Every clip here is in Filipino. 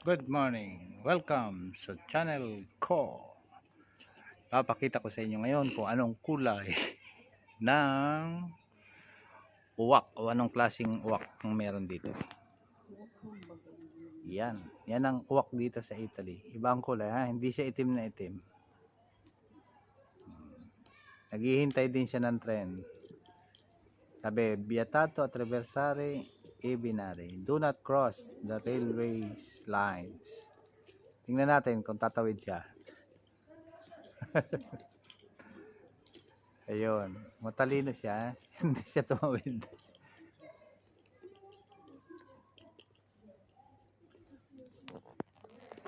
Good morning. Welcome sa channel ko. Papakita ko sa inyo ngayon kung anong kulay ng uwak o anong klaseng uwak ang meron dito. Yan. Yan ang uwak dito sa Italy. Ibang kulay ha. Hindi siya itim na itim. Naghihintay din siya ng tren. Sabi, vietato attraversare i binari. Do not cross the railway lines. Tingnan natin kung tatawid siya. Ayun, matalino siya, hindi siya tumawid.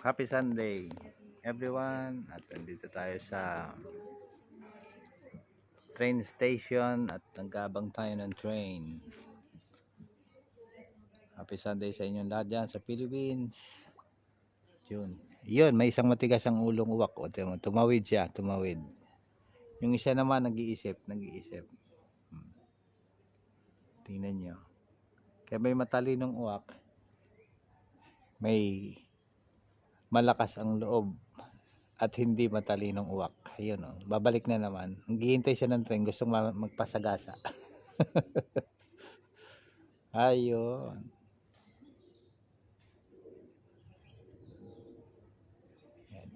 Happy Sunday, everyone. At nandito tayo sa train station at nagkabang tayo ng train. Happy Sunday sa inyong lahat dyan sa Philippines. Yun, may isang matigas ang ulong uwak. O, tumawid siya, tumawid. Yung isa naman nag-iisip. Tingnan nyo. Kaya may matalinong uwak, may malakas ang loob at hindi matalinong uwak. Ayun, oh, babalik na naman. Naghihintay siya ng tren, gustong magpasagasa. Ayun. Yan.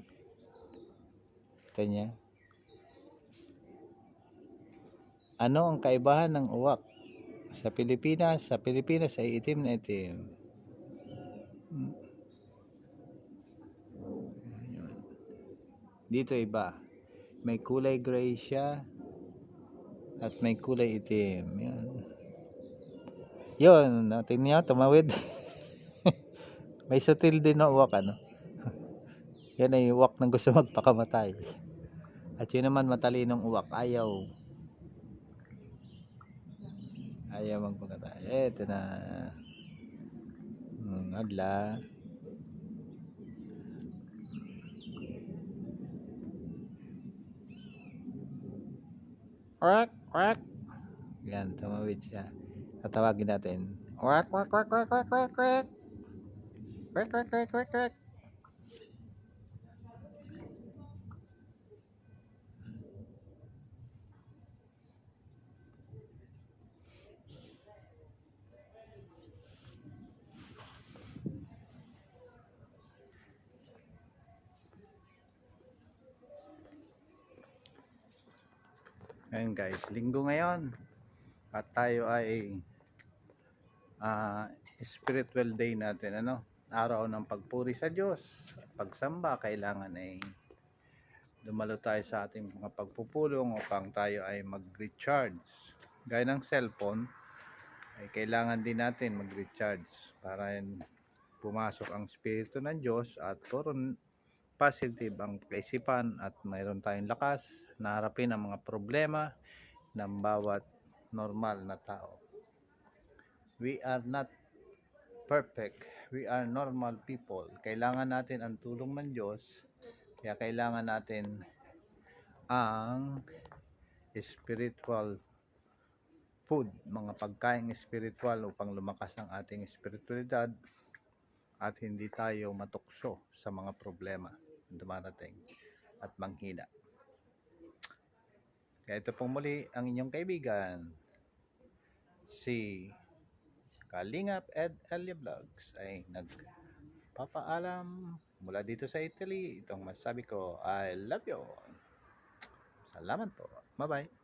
Ito niya. Ano ang kaibahan ng uwak sa Pilipinas? Sa Pilipinas ay itim na itim. Ayun. Dito iba. May kulay gray siya at may kulay itim. Yan. Yun, natin niya, tumawid. May sutil din na uwak, ano? Yan ay uwak ng gusto magpakamatay. At yun naman matalinong uwak, ayaw magpakamatay. Eto na. Adla. Quack, quack. Yan, tumawid siya. Tatawagin natin. Quack, quack, quack, quack, quack, quack, quack. Quack, quack, quack, quack, quack. Ngayon guys, linggo ngayon. At tayo ay spiritual day natin, ano? Araw ng pagpuri sa Diyos. Pagsamba, kailangan ay dumalo tayo sa ating mga pagpupulong upang tayo ay mag-recharge. Gaya ng cellphone, ay kailangan din natin mag-recharge para pumasok ang Espiritu ng Diyos at puro positive ang kaisipan at mayroon tayong lakas na harapin ang mga problema ng bawat normal na tao. We are not perfect. We are normal people. Kailangan natin ang tulong ng Diyos. Kaya kailangan natin ang spiritual food, mga pagkain spiritual upang lumakas ang ating spiritualidad at hindi tayo matukso sa mga problema na dumarating at manghina. Kaya ito pong muli ang inyong kaibigan, si Kalingap Ed Elia Vlogs ay nagpapaalam mula dito sa Italy. Itong masabi ko, I love you. Salamat po. Bye-bye.